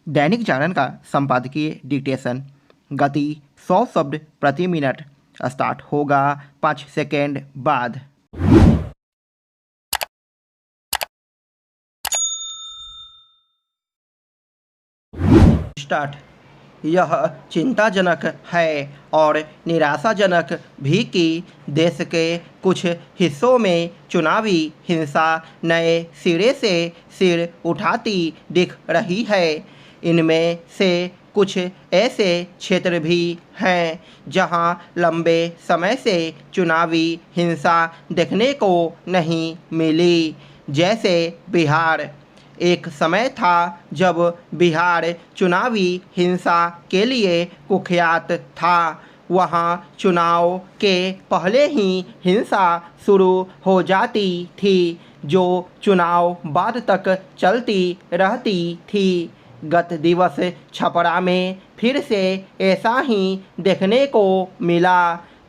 दैनिक जागरण का संपादकीय डिक्टेशन। गति 100 शब्द प्रति मिनट। स्टार्ट होगा 5 सेकेंड बाद। स्टार्ट। यह चिंताजनक है और निराशाजनक भी कि देश के कुछ हिस्सों में चुनावी हिंसा नए सिरे से सिर उठाती दिख रही है। इनमें से कुछ ऐसे क्षेत्र भी हैं जहां लंबे समय से चुनावी हिंसा देखने को नहीं मिली, जैसे बिहार। एक समय था जब बिहार चुनावी हिंसा के लिए कुख्यात था। वहाँ चुनाव के पहले ही हिंसा शुरू हो जाती थी, जो चुनाव बाद तक चलती रहती थी। गत दिवस छपरा में फिर से ऐसा ही देखने को मिला।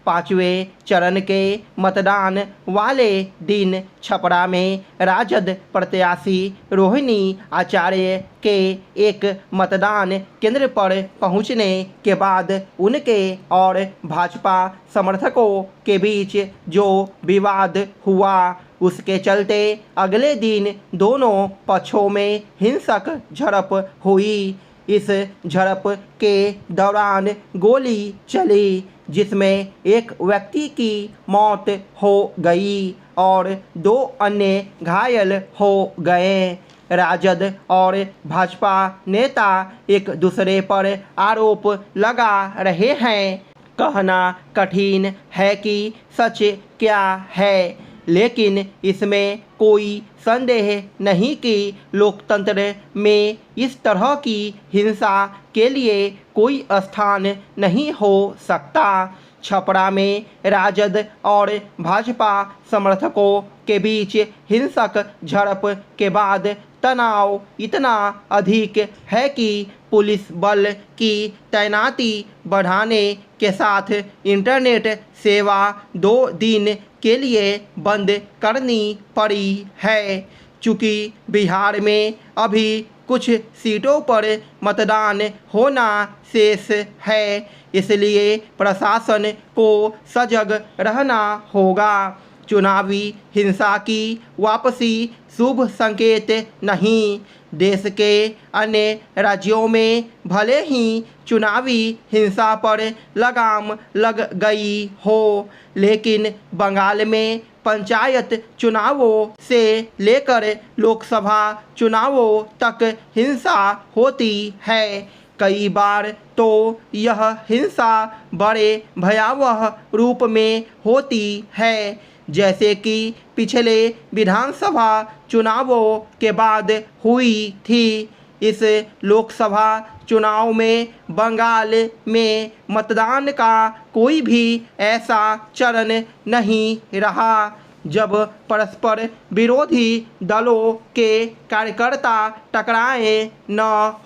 5वें चरण के मतदान वाले दिन छपरा में राजद प्रत्याशी रोहिणी आचार्य के एक मतदान केंद्र पर पहुंचने के बाद उनके और भाजपा समर्थकों के बीच जो विवाद हुआ, उसके चलते अगले दिन दोनों पक्षों में हिंसक झड़प हुई। इस झड़प के दौरान गोली चली, जिसमें एक व्यक्ति की मौत हो गई और 2 अन्य घायल हो गए। राजद और भाजपा नेता एक दूसरे पर आरोप लगा रहे हैं। कहना कठिन है कि सच क्या है, लेकिन इसमें कोई संदेह नहीं कि लोकतंत्र में इस तरह की हिंसा के लिए कोई स्थान नहीं हो सकता। छपरा में राजद और भाजपा समर्थकों के बीच हिंसक झड़प के बाद तनाव इतना अधिक है कि पुलिस बल की तैनाती बढ़ाने के साथ इंटरनेट सेवा 2 दिन के लिए बंद करनी पड़ी है। चूँकि बिहार में अभी कुछ सीटों पर मतदान होना शेष है, इसलिए प्रशासन को सजग रहना होगा। चुनावी हिंसा की वापसी शुभ संकेत नहीं। देश के अन्य राज्यों में भले ही चुनावी हिंसा पर लगाम लग गई हो, लेकिन बंगाल में पंचायत चुनावों से लेकर लोकसभा चुनावों तक हिंसा होती है। कई बार तो यह हिंसा बड़े भयावह रूप में होती है, जैसे कि पिछले विधानसभा चुनावों के बाद हुई थी। इस लोकसभा चुनाव में बंगाल में मतदान का कोई भी ऐसा चरण नहीं रहा जब परस्पर विरोधी दलों के कार्यकर्ता टकराए न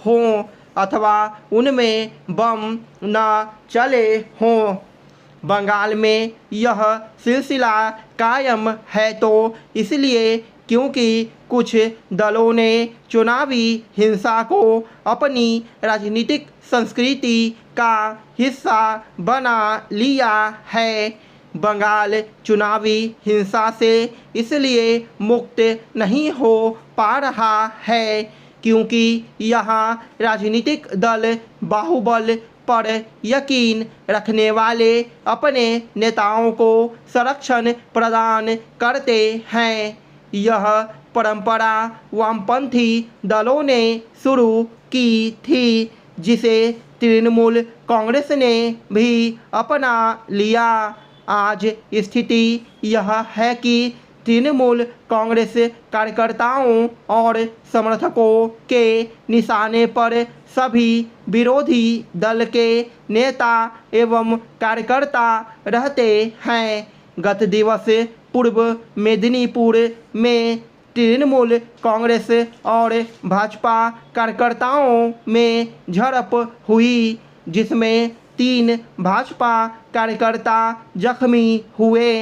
हों अथवा उनमें बम न चले हों। बंगाल में यह सिलसिला कायम है तो इसलिए क्योंकि कुछ दलों ने चुनावी हिंसा को अपनी राजनीतिक संस्कृति का हिस्सा बना लिया है। बंगाल चुनावी हिंसा से इसलिए मुक्त नहीं हो पा रहा है क्योंकि यहाँ राजनीतिक दल बाहुबल पर यकीन रखने वाले अपने नेताओं को संरक्षण प्रदान करते हैं। यह परंपरा वामपंथी दलों ने शुरू की थी, जिसे तृणमूल कांग्रेस ने भी अपना लिया। आज स्थिति यह है कि तृणमूल कांग्रेस कार्यकर्ताओं और समर्थकों के निशाने पर सभी विरोधी दल के नेता एवं कार्यकर्ता रहते हैं। गत दिवस पूर्व मेदिनीपुर में तृणमूल कांग्रेस और भाजपा कार्यकर्ताओं में झड़प हुई, जिसमें 3 भाजपा कार्यकर्ता जख्मी हुए।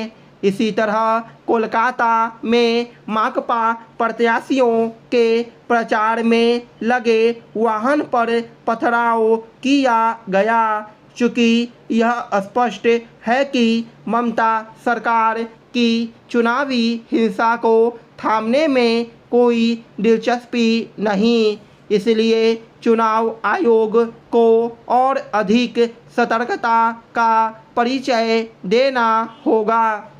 इसी तरह कोलकाता में माकपा प्रत्याशियों के प्रचार में लगे वाहन पर पथराव किया गया। चूँकि यह स्पष्ट है कि ममता सरकार की चुनावी हिंसा को थामने में कोई दिलचस्पी नहीं, इसलिए चुनाव आयोग को और अधिक सतर्कता का परिचय देना होगा।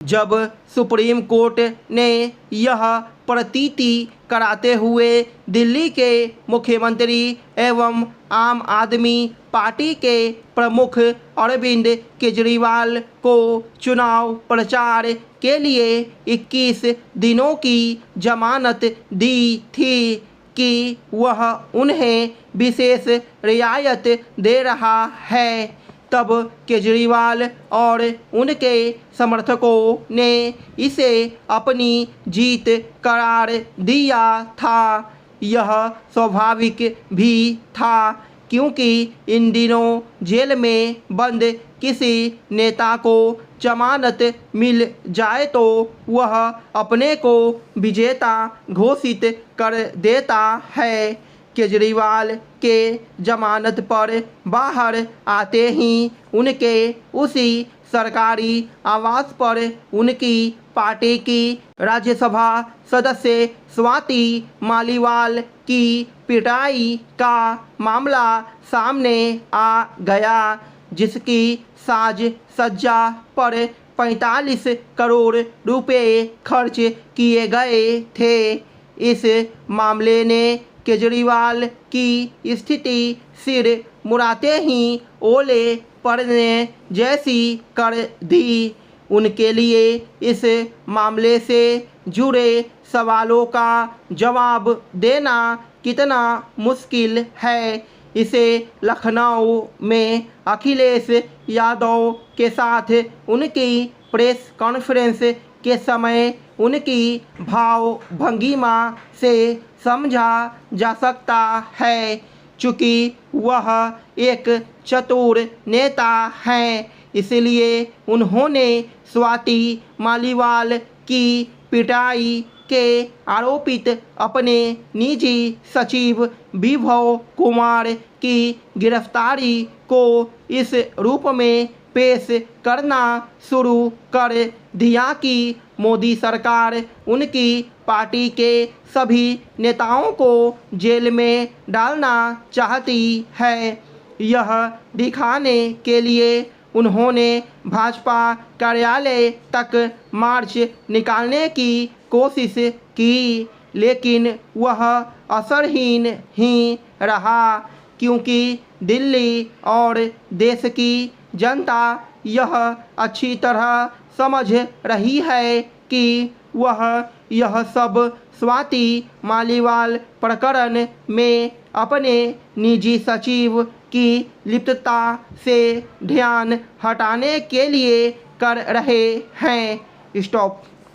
जब सुप्रीम कोर्ट ने यह प्रतीति कराते हुए दिल्ली के मुख्यमंत्री एवं आम आदमी पार्टी के प्रमुख अरविंद केजरीवाल को चुनाव प्रचार के लिए 21 दिनों की जमानत दी थी कि वह उन्हें विशेष रियायत दे रहा है, तब केजरीवाल और उनके समर्थकों ने इसे अपनी जीत करार दिया था। यह स्वाभाविक भी था, क्योंकि इन दिनों जेल में बंद किसी नेता को जमानत मिल जाए तो वह अपने को विजेता घोषित कर देता है। केजरीवाल के जमानत पर बाहर आते ही उनके उसी सरकारी आवास पर उनकी पार्टी की राज्यसभा सदस्य स्वाति मालीवाल की पिटाई का मामला सामने आ गया, जिसकी साज सज्जा पर 45 करोड़ रुपए खर्च किए गए थे। इस मामले ने केजरीवाल की स्थिति सिर मुड़ाते ही ओले पड़ने जैसी कर दी। उनके लिए इस मामले से जुड़े सवालों का जवाब देना कितना मुश्किल है, इसे लखनऊ में अखिलेश यादव के साथ उनकी प्रेस कॉन्फ्रेंस के समय उनकी भाव भंगिमा से समझा जा सकता है। चूँकि वह एक चतुर नेता हैं, इसलिए उन्होंने स्वाति मालीवाल की पिटाई के आरोपित अपने निजी सचिव विभव कुमार की गिरफ्तारी को इस रूप में पेश करना शुरू कर दिया कि मोदी सरकार उनकी पार्टी के सभी नेताओं को जेल में डालना चाहती है। यह दिखाने के लिए उन्होंने भाजपा कार्यालय तक मार्च निकालने की कोशिश की, लेकिन वह असरहीन ही रहा, क्योंकि दिल्ली और देश की जनता यह अच्छी तरह समझ रही है कि वह यह सब स्वाति मालीवाल प्रकरण में अपने निजी सचिव की लिप्तता से ध्यान हटाने के लिए कर रहे हैं। स्टॉप।